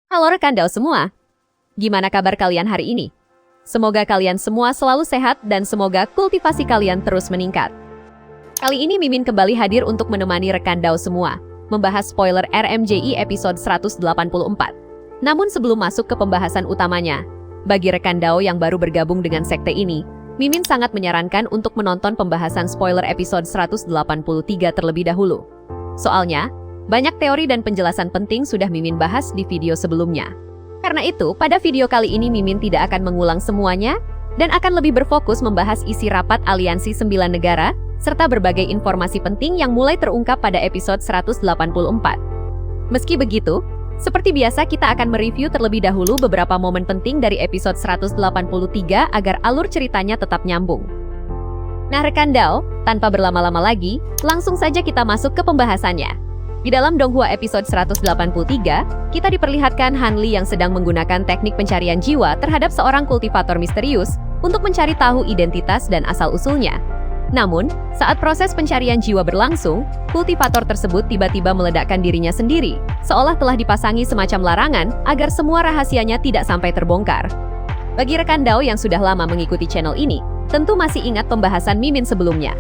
Halo rekan Dao semua, gimana kabar kalian hari ini? Semoga kalian semua selalu sehat dan semoga kultivasi kalian terus meningkat. Kali ini Mimin kembali hadir untuk menemani rekan Dao semua, membahas spoiler RMJI episode 184. Namun sebelum masuk ke pembahasan utamanya, bagi rekan Dao yang baru bergabung dengan sekte ini, Mimin sangat menyarankan untuk menonton pembahasan spoiler episode 183 terlebih dahulu. Soalnya, banyak teori dan penjelasan penting sudah Mimin bahas di video sebelumnya. Karena itu, pada video kali ini Mimin tidak akan mengulang semuanya dan akan lebih berfokus membahas isi rapat Aliansi 9 Negara serta berbagai informasi penting yang mulai terungkap pada episode 184. Meski begitu, seperti biasa kita akan mereview terlebih dahulu beberapa momen penting dari episode 183 agar alur ceritanya tetap nyambung. Nah rekan Dao, tanpa berlama-lama lagi, langsung saja kita masuk ke pembahasannya. Di dalam Donghua episode 183, kita diperlihatkan Han Li yang sedang menggunakan teknik pencarian jiwa terhadap seorang kultivator misterius untuk mencari tahu identitas dan asal-usulnya. Namun, saat proses pencarian jiwa berlangsung, kultivator tersebut tiba-tiba meledakkan dirinya sendiri, seolah telah dipasangi semacam larangan agar semua rahasianya tidak sampai terbongkar. Bagi rekan Dao yang sudah lama mengikuti channel ini, tentu masih ingat pembahasan Mimin sebelumnya.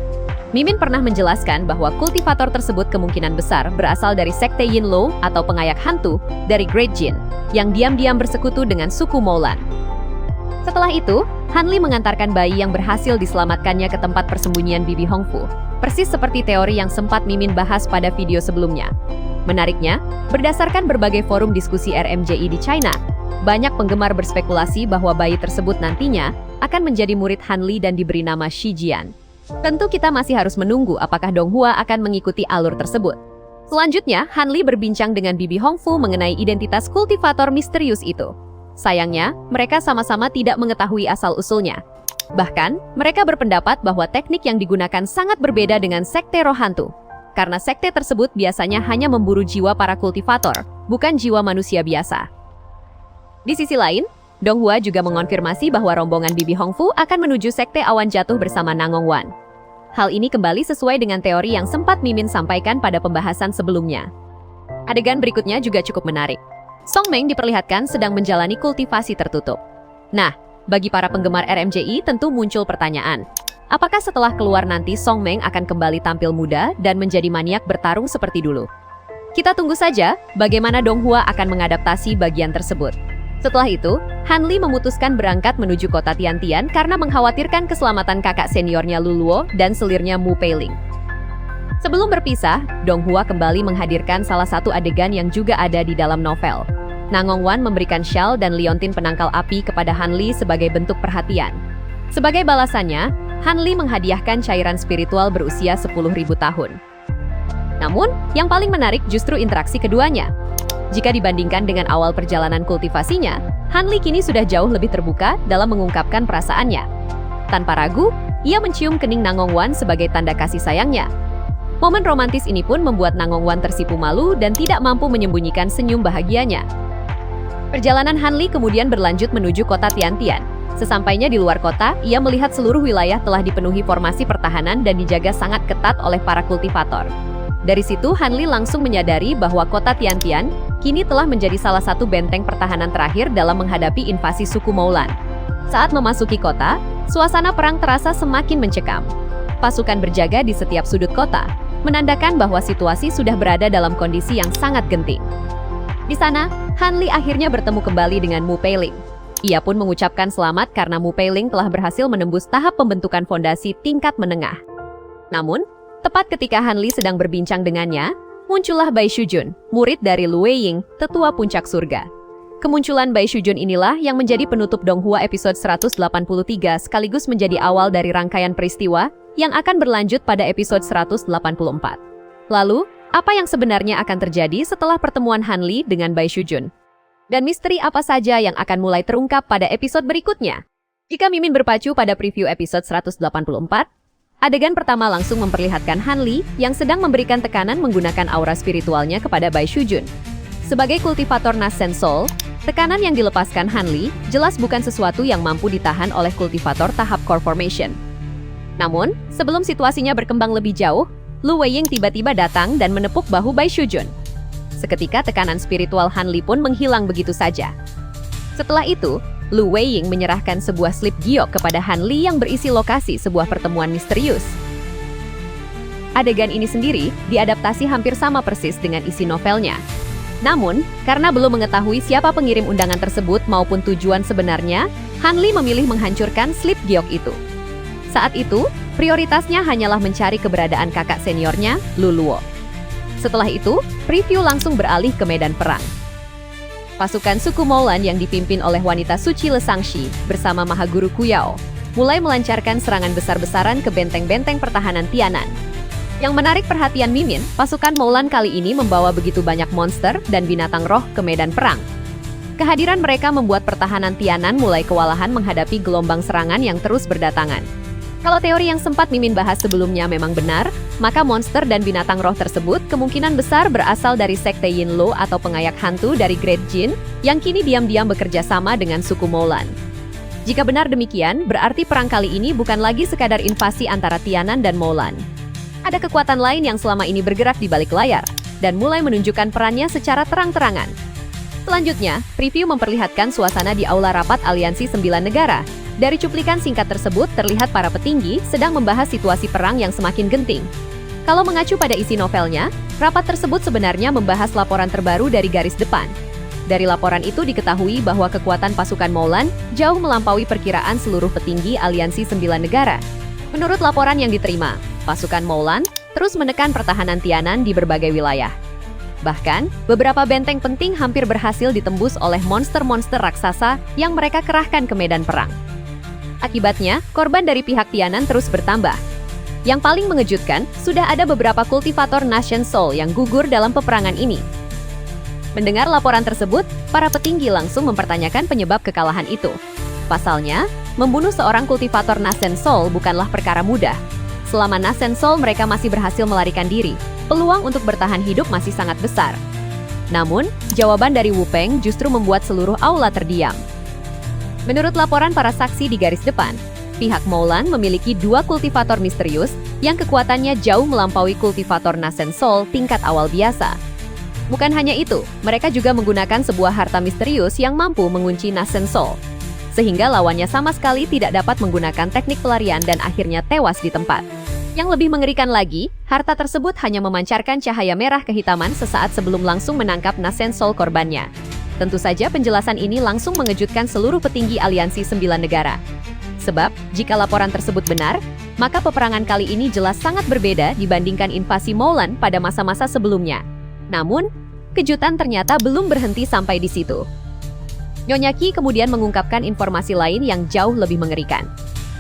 Mimin pernah menjelaskan bahwa kultivator tersebut kemungkinan besar berasal dari sekte Yinluo atau pengayak hantu dari Great Jin, yang diam-diam bersekutu dengan suku Moulan. Setelah itu, Han Li mengantarkan bayi yang berhasil diselamatkannya ke tempat persembunyian Bibi Hongfu, persis seperti teori yang sempat Mimin bahas pada video sebelumnya. Menariknya, berdasarkan berbagai forum diskusi RMJI di China, banyak penggemar berspekulasi bahwa bayi tersebut nantinya akan menjadi murid Han Li dan diberi nama Shi Jian. Tentu kita masih harus menunggu apakah Donghua akan mengikuti alur tersebut. Selanjutnya, Han Li berbincang dengan Bibi Hongfu mengenai identitas kultivator misterius itu. Sayangnya, mereka sama-sama tidak mengetahui asal-usulnya. Bahkan, mereka berpendapat bahwa teknik yang digunakan sangat berbeda dengan sekte roh hantu. Karena sekte tersebut biasanya hanya memburu jiwa para kultivator, bukan jiwa manusia biasa. Di sisi lain, Donghua juga mengonfirmasi bahwa rombongan Bibi Hongfu akan menuju sekte awan jatuh bersama Nangong Wan. Hal ini kembali sesuai dengan teori yang sempat Mimin sampaikan pada pembahasan sebelumnya. Adegan berikutnya juga cukup menarik. Song Meng diperlihatkan sedang menjalani kultivasi tertutup. Nah, bagi para penggemar RMJI tentu muncul pertanyaan. Apakah setelah keluar nanti Song Meng akan kembali tampil muda dan menjadi maniak bertarung seperti dulu? Kita tunggu saja bagaimana Donghua akan mengadaptasi bagian tersebut. Setelah itu, Han Li memutuskan berangkat menuju kota Tiantian karena mengkhawatirkan keselamatan kakak seniornya Luluo dan selirnya Mu Peiling. Sebelum berpisah, Donghua kembali menghadirkan salah satu adegan yang juga ada di dalam novel. Nangong Wan memberikan shawl dan liontin penangkal api kepada Han Li sebagai bentuk perhatian. Sebagai balasannya, Han Li menghadiahkan cairan spiritual berusia 10.000 tahun. Namun, yang paling menarik justru interaksi keduanya. Jika dibandingkan dengan awal perjalanan kultivasinya, Han Li kini sudah jauh lebih terbuka dalam mengungkapkan perasaannya. Tanpa ragu, ia mencium kening Nangong Wan sebagai tanda kasih sayangnya. Momen romantis ini pun membuat Nangong Wan tersipu malu dan tidak mampu menyembunyikan senyum bahagianya. Perjalanan Han Li kemudian berlanjut menuju kota Tiantian. Sesampainya di luar kota, ia melihat seluruh wilayah telah dipenuhi formasi pertahanan dan dijaga sangat ketat oleh para kultivator. Dari situ, Han Li langsung menyadari bahwa kota Tiantian kini telah menjadi salah satu benteng pertahanan terakhir dalam menghadapi invasi suku Moulan. Saat memasuki kota, suasana perang terasa semakin mencekam. Pasukan berjaga di setiap sudut kota, menandakan bahwa situasi sudah berada dalam kondisi yang sangat genting. Di sana, Han Li akhirnya bertemu kembali dengan Mu Peiling. Ia pun mengucapkan selamat karena Mu Peiling telah berhasil menembus tahap pembentukan fondasi tingkat menengah. Namun, tepat ketika Han Li sedang berbincang dengannya, muncullah Bai Shujun, murid dari Lu Weiying, tetua puncak surga. Kemunculan Bai Shujun inilah yang menjadi penutup Donghua episode 183 sekaligus menjadi awal dari rangkaian peristiwa yang akan berlanjut pada episode 184. Lalu, apa yang sebenarnya akan terjadi setelah pertemuan Han Li dengan Bai Shujun? Dan misteri apa saja yang akan mulai terungkap pada episode berikutnya? Jika Mimin berpacu pada preview episode 184, adegan pertama langsung memperlihatkan Han Li yang sedang memberikan tekanan menggunakan aura spiritualnya kepada Bai Shujun. Sebagai kultivator Nascent Soul, tekanan yang dilepaskan Han Li jelas bukan sesuatu yang mampu ditahan oleh kultivator tahap Core Formation. Namun, sebelum situasinya berkembang lebih jauh, Lu Weiying tiba-tiba datang dan menepuk bahu Bai Shujun. Seketika tekanan spiritual Han Li pun menghilang begitu saja. Setelah itu, Lu Weiying menyerahkan sebuah slip giok kepada Han Li yang berisi lokasi sebuah pertemuan misterius. Adegan ini sendiri diadaptasi hampir sama persis dengan isi novelnya. Namun, karena belum mengetahui siapa pengirim undangan tersebut maupun tujuan sebenarnya, Han Li memilih menghancurkan slip giok itu. Saat itu, prioritasnya hanyalah mencari keberadaan kakak seniornya, Lu Luo. Setelah itu, preview langsung beralih ke medan perang. Pasukan suku Moulan yang dipimpin oleh wanita suci Le Sangxi bersama Mahaguru Kuyao mulai melancarkan serangan besar-besaran ke benteng-benteng pertahanan Tianan. Yang menarik perhatian Mimin, pasukan Moulan kali ini membawa begitu banyak monster dan binatang roh ke medan perang. Kehadiran mereka membuat pertahanan Tianan mulai kewalahan menghadapi gelombang serangan yang terus berdatangan. Kalau teori yang sempat Mimin bahas sebelumnya memang benar, maka monster dan binatang roh tersebut kemungkinan besar berasal dari sekte Yinluo atau pengayak hantu dari Great Jin yang kini diam-diam bekerja sama dengan suku Moulan. Jika benar demikian, berarti perang kali ini bukan lagi sekadar invasi antara Tianan dan Moulan. Ada kekuatan lain yang selama ini bergerak di balik layar dan mulai menunjukkan perannya secara terang-terangan. Selanjutnya, preview memperlihatkan suasana di aula rapat Aliansi 9 Negara. Dari cuplikan singkat tersebut, terlihat para petinggi sedang membahas situasi perang yang semakin genting. Kalau mengacu pada isi novelnya, rapat tersebut sebenarnya membahas laporan terbaru dari garis depan. Dari laporan itu diketahui bahwa kekuatan pasukan Moulan jauh melampaui perkiraan seluruh petinggi Aliansi 9 Negara. Menurut laporan yang diterima, pasukan Moulan terus menekan pertahanan Tianan di berbagai wilayah. Bahkan, beberapa benteng penting hampir berhasil ditembus oleh monster-monster raksasa yang mereka kerahkan ke medan perang. Akibatnya, korban dari pihak Tianan terus bertambah. Yang paling mengejutkan, sudah ada beberapa kultivator Nation Soul yang gugur dalam peperangan ini. Mendengar laporan tersebut, para petinggi langsung mempertanyakan penyebab kekalahan itu. Pasalnya, membunuh seorang kultivator Nation Soul bukanlah perkara mudah. Selama Nation Soul mereka masih berhasil melarikan diri, peluang untuk bertahan hidup masih sangat besar. Namun, jawaban dari Wu Peng justru membuat seluruh aula terdiam. Menurut laporan para saksi di garis depan, pihak Moulan memiliki 2 kultivator misterius yang kekuatannya jauh melampaui kultivator Nation Soul tingkat awal biasa. Bukan hanya itu, mereka juga menggunakan sebuah harta misterius yang mampu mengunci Nation Soul, sehingga lawannya sama sekali tidak dapat menggunakan teknik pelarian dan akhirnya tewas di tempat. Yang lebih mengerikan lagi, harta tersebut hanya memancarkan cahaya merah kehitaman sesaat sebelum langsung menangkap Nation Soul korbannya. Tentu saja penjelasan ini langsung mengejutkan seluruh petinggi Aliansi 9 Negara. Sebab, jika laporan tersebut benar, maka peperangan kali ini jelas sangat berbeda dibandingkan invasi Moulan pada masa-masa sebelumnya. Namun, kejutan ternyata belum berhenti sampai di situ. Nyonya Qi kemudian mengungkapkan informasi lain yang jauh lebih mengerikan.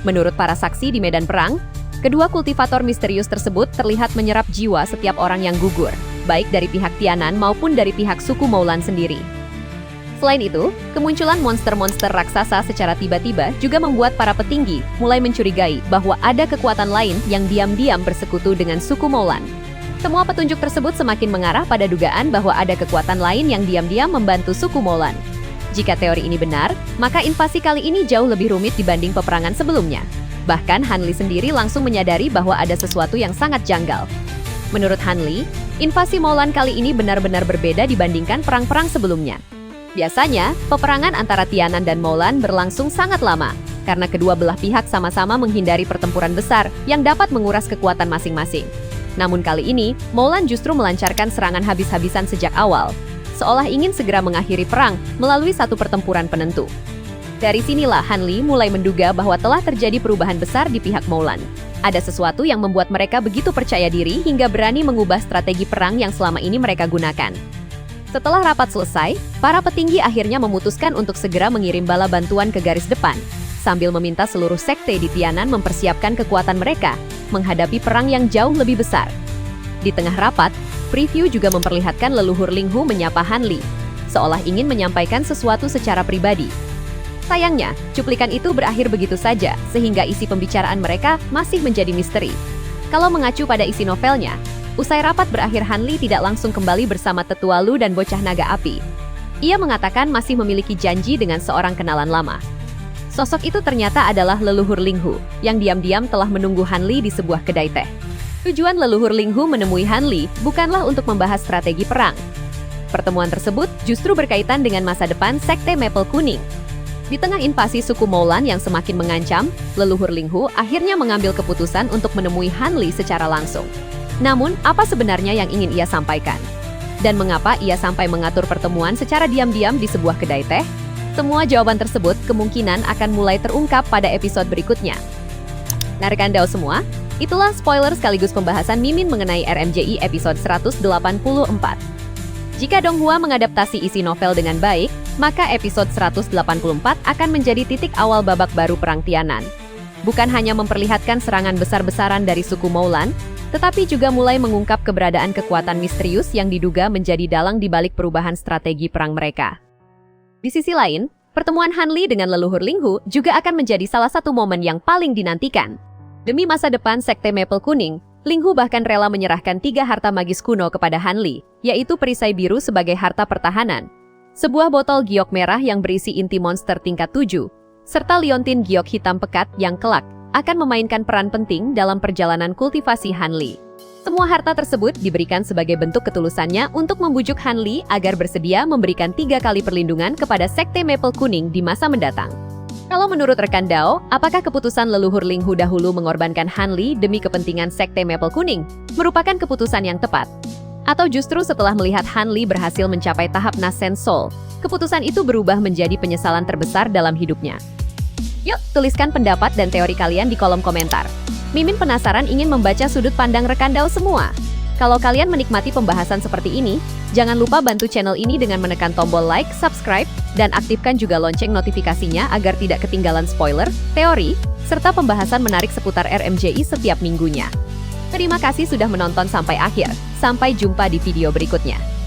Menurut para saksi di medan perang, kedua kultivator misterius tersebut terlihat menyerap jiwa setiap orang yang gugur, baik dari pihak Tianan maupun dari pihak suku Moulan sendiri. Selain itu, kemunculan monster-monster raksasa secara tiba-tiba juga membuat para petinggi mulai mencurigai bahwa ada kekuatan lain yang diam-diam bersekutu dengan suku Moulan. Semua petunjuk tersebut semakin mengarah pada dugaan bahwa ada kekuatan lain yang diam-diam membantu suku Moulan. Jika teori ini benar, maka invasi kali ini jauh lebih rumit dibanding peperangan sebelumnya. Bahkan Han Li sendiri langsung menyadari bahwa ada sesuatu yang sangat janggal. Menurut Han Li, invasi Moulan kali ini benar-benar berbeda dibandingkan perang-perang sebelumnya. Biasanya, peperangan antara Tianan dan Moulan berlangsung sangat lama, karena kedua belah pihak sama-sama menghindari pertempuran besar yang dapat menguras kekuatan masing-masing. Namun kali ini, Moulan justru melancarkan serangan habis-habisan sejak awal, seolah ingin segera mengakhiri perang melalui satu pertempuran penentu. Dari sinilah Han Li mulai menduga bahwa telah terjadi perubahan besar di pihak Moulan. Ada sesuatu yang membuat mereka begitu percaya diri hingga berani mengubah strategi perang yang selama ini mereka gunakan. Setelah rapat selesai, para petinggi akhirnya memutuskan untuk segera mengirim bala bantuan ke garis depan, sambil meminta seluruh sekte di Tianan mempersiapkan kekuatan mereka menghadapi perang yang jauh lebih besar. Di tengah rapat, preview juga memperlihatkan leluhur Linghu menyapa Han Li, seolah ingin menyampaikan sesuatu secara pribadi. Sayangnya, cuplikan itu berakhir begitu saja, sehingga isi pembicaraan mereka masih menjadi misteri. Kalau mengacu pada isi novelnya, usai rapat berakhir Han Li tidak langsung kembali bersama Tetua Lu dan bocah naga api. Ia mengatakan masih memiliki janji dengan seorang kenalan lama. Sosok itu ternyata adalah leluhur Linghu, yang diam-diam telah menunggu Han Li di sebuah kedai teh. Tujuan leluhur Linghu menemui Han Li bukanlah untuk membahas strategi perang. Pertemuan tersebut justru berkaitan dengan masa depan Sekte Maple Kuning. Di tengah invasi suku Moulan yang semakin mengancam, leluhur Linghu akhirnya mengambil keputusan untuk menemui Han Li secara langsung. Namun, apa sebenarnya yang ingin ia sampaikan? Dan mengapa ia sampai mengatur pertemuan secara diam-diam di sebuah kedai teh? Semua jawaban tersebut kemungkinan akan mulai terungkap pada episode berikutnya. Nah, rekan Dao semua, itulah spoiler sekaligus pembahasan Mimin mengenai RMJI episode 184. Jika Donghua mengadaptasi isi novel dengan baik, maka episode 184 akan menjadi titik awal babak baru Perang Tianan. Bukan hanya memperlihatkan serangan besar-besaran dari suku Moulan, tetapi juga mulai mengungkap keberadaan kekuatan misterius yang diduga menjadi dalang di balik perubahan strategi perang mereka. Di sisi lain, pertemuan Han Li dengan leluhur Linghu juga akan menjadi salah satu momen yang paling dinantikan. Demi masa depan Sekte Maple Kuning, Linghu bahkan rela menyerahkan 3 harta magis kuno kepada Han Li, yaitu perisai biru sebagai harta pertahanan, sebuah botol giok merah yang berisi inti monster tingkat 7, serta liontin giok hitam pekat yang kelak akan memainkan peran penting dalam perjalanan kultivasi Han Li. Semua harta tersebut diberikan sebagai bentuk ketulusannya untuk membujuk Han Li agar bersedia memberikan 3 kali perlindungan kepada Sekte Maple Kuning di masa mendatang. Kalau menurut rekan Dao, apakah keputusan leluhur Linghu dahulu mengorbankan Han Li demi kepentingan Sekte Maple Kuning merupakan keputusan yang tepat? Atau justru setelah melihat Han Li berhasil mencapai tahap Nasen Soul, keputusan itu berubah menjadi penyesalan terbesar dalam hidupnya? Yuk, tuliskan pendapat dan teori kalian di kolom komentar. Mimin penasaran ingin membaca sudut pandang rekan Dao semua. Kalau kalian menikmati pembahasan seperti ini, jangan lupa bantu channel ini dengan menekan tombol like, subscribe, dan aktifkan juga lonceng notifikasinya agar tidak ketinggalan spoiler, teori, serta pembahasan menarik seputar RMJI setiap minggunya. Terima kasih sudah menonton sampai akhir. Sampai jumpa di video berikutnya.